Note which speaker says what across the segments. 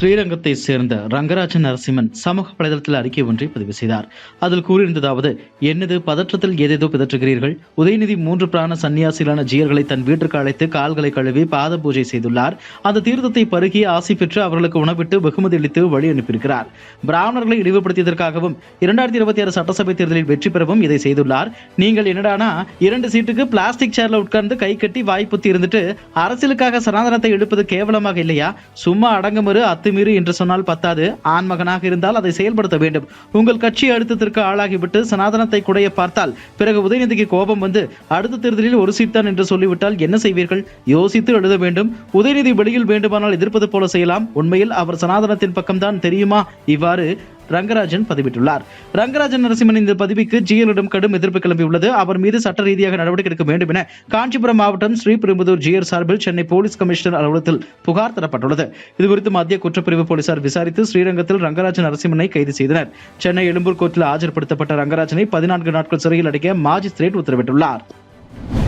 Speaker 1: ஸ்ரீரங்கத்தை சேர்ந்த ரங்கராஜன் நரசிம்மன் சமூக வலைதளத்தில் அறிக்கை ஒன்றை பதிவு செய்தார். அதில் கூறியிருந்ததாவது: என்னது பதற்றத்தில் ஏதேதோ பிதற்றுகிறீர்கள். உதயநிதி 3 பிராண சன்னியாசிகளான ஜீயர்களை தன் வீட்டிற்கு அழைத்து கால்களை கழுவி பாத பூஜை செய்துள்ளார். அந்த தீர்த்தத்தை பருகி ஆசி பெற்று அவர்களுக்கு உணவிட்டு வெகுமதி அளித்து வழி அனுப்பியிருக்கிறார். பிராமணர்களை இழிவுபடுத்தியதற்காகவும் 2026 சட்டசபை தேர்தலில் வெற்றி பெறவும் இதை செய்துள்ளார். நீங்கள் என்னடானா 2 சீட்டுக்கு பிளாஸ்டிக் சேர்ல உட்கார்ந்து கை கட்டி வாய்ப்புத்தி இருந்துட்டு அரசியலுக்காக சனாதனத்தை எடுப்பது கேவலமாக இல்லையா? சும்மா அடங்குமறு அத்துமீறி என்று சொன்னால் பத்தாது. ஆண்மகனாக இருந்தால் அதை செயல்படுத்த வேண்டும். உங்கள் கட்சி அழுத்தத்திற்கு ஆளாகிவிட்டு சனாதனத்தை குடைய பார்த்தால் பிறகு உதயநிதிக்கு கோபம் வந்து அடுத்த தேர்தலில் ஒரு சீட் தான் என்று சொல்லிவிட்டால் என்ன செய்வீர்கள்? யோசித்து எழுத வேண்டும். உதயநிதி வெளியில் வேண்டுமானால் எதிர்ப்பது போல செய்யலாம். உண்மையில் அவர் சனாதனத்தின் பக்கம்தான் தெரியுமா? இவ்வாறு ரங்கராஜன் பதிவிட்டுள்ளார். ரங்கராஜன் நரசிம்மன் இந்த பதிவுக்கு ஜிஎரிடம் கடும் எதிர்ப்பு கிளம்பியுள்ளது. அவர் மீது சட்ட ரீதியாக நடவடிக்கை எடுக்க வேண்டும் என காஞ்சிபுரம் மாவட்டம் ஸ்ரீபெரும்புதூர் ஜிஆர் சார்பில் சென்னை போலீஸ் கமிஷனர் அலுவலகத்தில் புகார் தரப்பட்டுள்ளது. இதுகுறித்து மத்திய குற்றப்பிரிவு போலீசார் விசாரித்து ஸ்ரீரங்கத்தில் ரங்கராஜன் நரசிம்மனை கைது செய்தனர். சென்னை எழும்பூர் கோர்ட்டில் ஆஜர்படுத்தப்பட்ட ரங்கராஜனை 14 நாட்கள் சிறையில் அடைக்க மாஜிஸ்திரேட் உத்தரவிட்டுள்ளார்.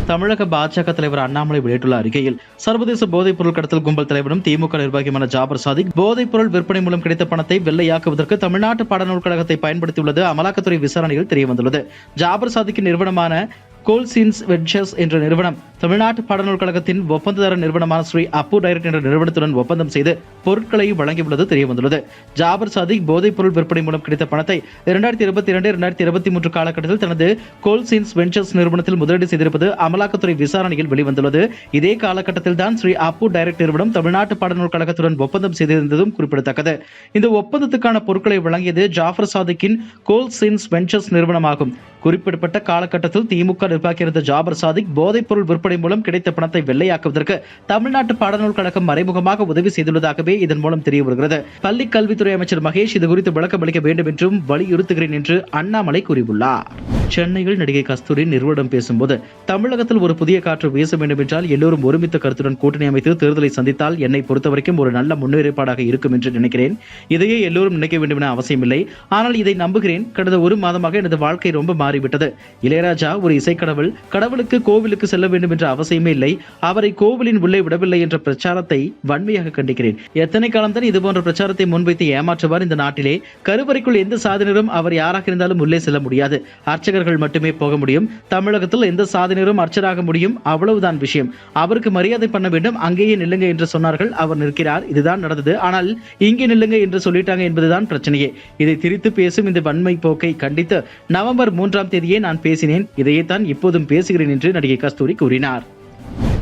Speaker 1: தமிழக பாஜக தலைவர் அண்ணாமலை வெளியிட்டுள்ள அறிக்கையில், சர்வதேச போதைப் பொருள் கடத்தல் கும்பல் தலைவரும் திமுக நிர்வாகியுமான ஜாபர் சாதிக் போதைப் பொருள் விற்பனை மூலம் கிடைத்த பணத்தை வெள்ளையாக்குவதற்கு தமிழ்நாட்டு பாடநூல் கழகத்தை பயன்படுத்தியுள்ளது அமலாக்கத்துறை விசாரணையில் தெரியவந்துள்ளது. ஜாபர் சாதிக்கின் நிறுவனமான கோல்சின்ஸ் வெஞ்சர்ஸ் என்ற நிறுவனம் தமிழ்நாட்டு பாடநூல் கழகத்தின் ஒப்பந்ததார நிறுவனமான ஸ்ரீ அப்பு டைரக்ட் என்ற நிறுவனத்துடன் ஒப்பந்தம் செய்து பொருட்களை வழங்கியுள்ளது தெரியவந்துள்ளது. ஜாபர் சாதிக் போதைப் பொருள் விற்பனை மூலம் கிடைத்த பணத்தை 2022-2023 காலகட்டத்தில் தனது கோல்சின்ஸ் வெஞ்சர்ஸ் நிறுவனத்தில் முதலீடு செய்திருப்பது அமலாக்கத்துறை விசாரணையில் வெளிவந்துள்ளது. இதே காலகட்டத்தில் தான் ஸ்ரீ அப்பு டைரக்ட் நிறுவனம் தமிழ்நாட்டு பாடநூல் கழகத்துடன் ஒப்பந்தம் செய்திருந்ததும் குறிப்பிடத்தக்கது. இந்த ஒப்பந்தத்துக்கான பொருட்களை வழங்கியது ஜாபர் சாதிக்கின் கோல்சின்ஸ் வெஞ்சர்ஸ் நிறுவனமாகும். குறிப்பிடப்பட்ட காலகட்டத்தில் திமுக நிர்வாகியாக இருந்த ஜாபர் சாதிக் போதைப் பொருள் விற்பனை மூலம் கிடைத்த பணத்தை வெள்ளையாக்குவதற்கு தமிழ்நாட்டு பாடநூல் கழகம் மறைமுகமாக உதவி செய்துள்ளதாகவே இதன் மூலம் தெரிய வருகிறது. பள்ளி கல்வித்துறை அமைச்சர் மகேஷ் இதுகுறித்து விளக்கம் அளிக்க வேண்டும் என்றும் வலியுறுத்துகிறேன் என்று அண்ணாமலை கூறியுள்ளார். சென்னையில் நடிகை கஸ்தூரி நிறுவனம் பேசும்போது, தமிழகத்தில் ஒரு புதிய காற்று வீச வேண்டும் என்றால் எல்லோரும் ஒருமித்த கருத்துடன் கூட்டணி அமைத்து தேர்தலை சந்தித்தால் என்னை பொறுத்தவரைக்கும் ஒரு நல்ல முன்னேற்பாடாக இருக்கும் என்று நினைக்கிறேன். இதையே எல்லோரும் நினைக்க வேண்டும் என அவசியமில்லை. ஆனால் இதை நம்புகிறேன். கடந்த 1 மாதமாக எனது வாழ்க்கை ரொம்ப மாறிவிட்டது. இளையராஜா ஒரு இசைக்கடவுள். கடவுளுக்கு கோவிலுக்கு செல்ல வேண்டும் என்ற அவசியமே இல்லை. அவரை கோவிலின் உள்ளே விடவில்லை என்ற பிரச்சாரத்தை வன்மையாக கண்டிக்கிறேன். எத்தனை காலம்தான் இதுபோன்ற பிரச்சாரத்தை முன்வைத்து ஏமாற்றுவார் இந்த நாட்டிலே? கருவறைக்குள் எந்த சாதனரும் அவர் யாராக இருந்தாலும் உள்ளே செல்ல முடியாது. அர்ச்சகர்கள் மட்டுமே போக முடியும். தமிழகத்தில் எந்த சாதனரும் அர்ச்சராக முடியும். அவ்வளவுதான் விஷயம். அவருக்கு மரியாதை பண்ண வேண்டும். அங்கேயே நில்லுங்க என்று சொன்னார்கள். அவர் நிற்கிறார். இதுதான் நடந்தது. ஆனால் இங்கே நில்லுங்க என்று சொல்லிட்டாங்க என்பதுதான் பிரச்சனையே. இதை திரித்து பேசும் இந்த வன்மை போக்கை கண்டித்து நவம்பர் 3ஆம் தேதியே நான் பேசினேன். இதையே தான் இப்போதும் பேசுகிறேன் என்று நடிகை கஸ்தூரி கூறினார்.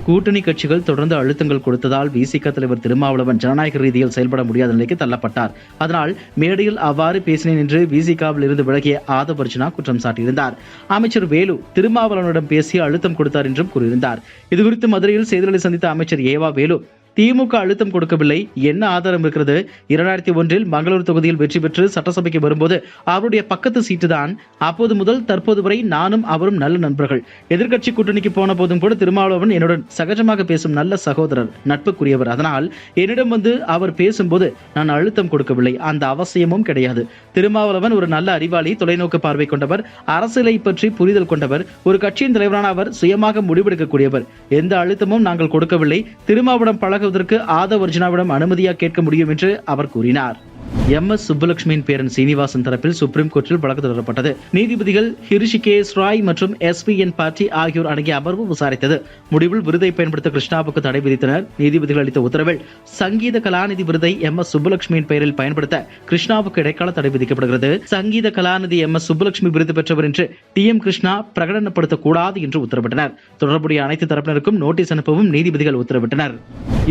Speaker 1: கூட்டணி கட்சிகள் தொடர்ந்து அழுத்தங்கள் கொடுத்ததால் விசிக தலைவர் திருமாவளவன் ஜனநாயக ரீதியில் செயல்பட முடியாத நிலைக்கு தள்ளப்பட்டார். அதனால் மேடையில் அவ்வாறு பேசினேன் என்று விசிகாவில் இருந்து விலகிய ஆதவ் அர்ஜுனா குற்றம் சாட்டியிருந்தார். அமைச்சர் வேலு திருமாவளவனிடம் பேசி அழுத்தம் கொடுத்தார் என்றும் கூறியிருந்தார். இதுகுறித்து மதுரையில் செய்தியாளர்களை சந்தித்த அமைச்சர் ஏவா வேலு, திமுக அழுத்தம் கொடுக்கவில்லை. என்ன ஆதாரம் இருக்கிறது? 2001 மங்களூர் தொகுதியில் வெற்றி பெற்று சட்டசபைக்கு வரும்போது அவருடைய பக்கத்து சீட்டு தான். அப்போது முதல் தற்போது வரை நானும் அவரும் நல்ல நண்பர்கள். எதிர்க்கட்சி கூட்டணிக்கு போன போதும் கூட திருமாவளவன் என்னுடன் சகஜமாக பேசும் நல்ல சகோதரர், நட்புக்குரியவர். அதனால் என்னிடம் வந்து அவர் பேசும்போது நான் அழுத்தம் கொடுக்கவில்லை. அந்த அவசியமும் கிடையாது. திருமாவளவன் ஒரு நல்ல அறிவாளி, தொலைநோக்கு பார்வை கொண்டவர், அரசியலை பற்றி புரிதல் கொண்டவர், ஒரு கட்சியின் தலைவரான அவர் சுயமாக முடிவெடுக்கக்கூடியவர். எந்த அழுத்தமும் நாங்கள் கொடுக்கவில்லை. திருமாவளவன் பழகுவதற்கு ஆதவ் அர்ஜுனாவிடம் அனுமதியாக கேட்க முடியும் என்று அவர் கூறினார். MS சுப்புலட்சுமியின் பேரன் சீனிவாசன் தரப்பில் சுப்ரீம் கோர்ட்டில் வழக்கு தொடரப்பட்டது. நீதிபதிகள் ஹிருஷிகேஷ் ராய் மற்றும் SPN பாட்டி ஆகியோர் அடங்கிய அமர்வு விசாரித்தது. முடிவில் விருதை பயன்படுத்த கிருஷ்ணாவுக்கு தடை விதித்தனர். நீதிபதிகள் அளித்த உத்தரவில் சங்கீத கலாநிதி விருதை MS சுப்புலட்சுமியின் பெயரில் பயன்படுத்த கிருஷ்ணாவுக்கு இடைக்கால தடை விதிக்கப்படுகிறது. சங்கீத கலாநிதி MS சுப்புலட்சுமி விருது பெற்றவர் என்று TM கிருஷ்ணா பிரகடனப்படுத்தக்கூடாது என்று உத்தரவிட்டனர். தொடர்புடைய அனைத்து தரப்பினருக்கும் நோட்டீஸ் அனுப்பவும் நீதிபதிகள் உத்தரவிட்டனர்.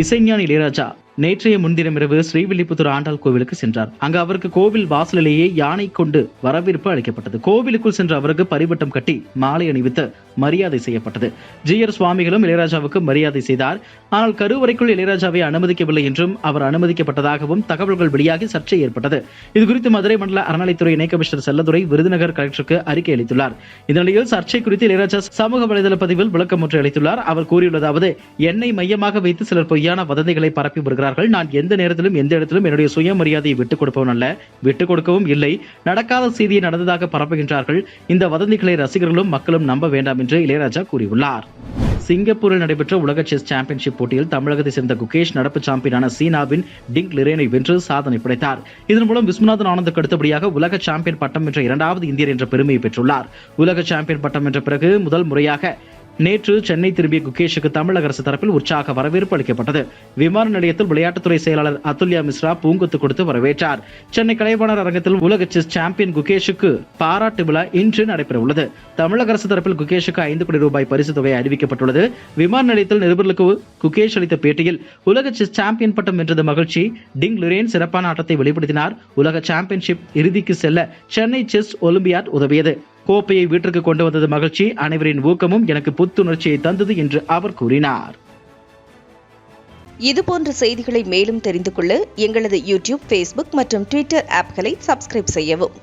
Speaker 1: இசைஞானி இளையராஜா நேற்றைய முன்தினம் இரவு ஸ்ரீவில்லிபுத்தூர் ஆண்டாள் கோவிலுக்கு சென்றார். அங்கு அவருக்கு கோவில் வாசலிலேயே யானை கொண்டு வரவேற்பு அளிக்கப்பட்டது. கோவிலுக்குள் சென்ற அவருக்கு பரிவட்டம் கட்டி மாலை அணிவித்து மரியாதை செய்யப்பட்டது. GR சுவாமிகளும் இளையராஜாவுக்கு மரியாதை செய்தார். ஆனால் கருவறைக்குள் இளையராஜாவை அனுமதிக்கவில்லை என்றும் அவர் அனுமதிக்கப்பட்டதாகவும் தகவல்கள் வெளியாகி சர்ச்சை ஏற்பட்டது. இதுகுறித்து மதுரை மண்டல அறநிலைத்துறை இணை கமிஷனர் செல்லதுரை விருதுநகர் கலெக்டருக்கு அறிக்கை அளித்துள்ளார். இந்த நிலையில் சர்ச்சை குறித்து இளையராஜா சமூக வலைதள பதிவில் விளக்கம் ஒன்றை அளித்துள்ளார். அவர் கூறியுள்ளதாவது: என்னை மையமாக வைத்து சிலர் பொய்யான வதந்திகளை பரப்பி வருகிறார்கள். நான் எந்த நேரத்திலும் எந்த இடத்திலும் என்னுடைய சுயமரியாதையை விட்டுக் கொடுப்பவன் அல்ல, விட்டுக் கொடுக்கவும் இல்லை. நடக்காத செய்தியை நடந்ததாக பரப்புகின்றார்கள். இந்த வதந்திகளை ரசிகர்களும் மக்களும் நம்ப வேண்டாம் என்று இளையராஜா கூறியுள்ளார். சிங்கப்பூரில் நடைபெற்ற உலக செஸ் சாம்பியன்ஷிப் போட்டியில் தமிழகத்தை சேர்ந்த குகேஷ் நடப்பு சாம்பியனான சீனாவின் டிங் லிரேனை வென்று சாதனை படைத்தார். இதன் மூலம் விஸ்வநாதன் ஆனந்துக்கு அடுத்தபடியாக உலக சாம்பியன் பட்டம் வென்ற இரண்டாவது இந்தியர் என்ற பெருமையை பெற்றுள்ளார். உலக சாம்பியன் பட்டம் வென்ற பிறகு முதல் முறையாக நேற்று சென்னை திரும்பிய குகேஷுக்கு தமிழக அரசு தரப்பில் உற்சாக வரவேற்பு அளிக்கப்பட்டது. விமான நிலையத்தில் விளையாட்டுத்துறை செயலாளர் அதுல்யா மிஸ்ரா பூங்கொத்து கொடுத்து வரவேற்றார். சென்னை கலைவாணர் அரங்கத்தில் உலக செஸ் சாம்பியன் குகேஷுக்கு பாராட்டு விழா இன்று நடைபெற உள்ளது. தமிழக அரசு தரப்பில் குகேஷுக்கு 5 கோடி ரூபாய் பரிசு தொகை அறிவிக்கப்பட்டுள்ளது. விமான நிலையத்தில் நிருபர்களுக்கு குகேஷ் அளித்த பேட்டியில் உலக செஸ் சாம்பியன் பட்டம் வென்றது மகிழ்ச்சி. டிங் லிரேன் சிறப்பான ஆட்டத்தை வெளிப்படுத்தினார். உலக சாம்பியன்ஷிப் இறுதிக்கு செல்ல சென்னை செஸ் ஒலிம்பியாட் உதவியது. கோப்பையை வீட்டிற்கு கொண்டு வந்தது மகிழ்ச்சி. அனைவரின் ஊக்கமும் எனக்கு புத்துணர்ச்சியை தந்தது என்று அவர் கூறினார்.
Speaker 2: இதுபோன்ற செய்திகளை மேலும் தெரிந்து கொள்ள எங்களது யூடியூப், ஃபேஸ்புக் மற்றும் ட்விட்டர் ஆப்களை சப்ஸ்கிரைப் செய்யவும்.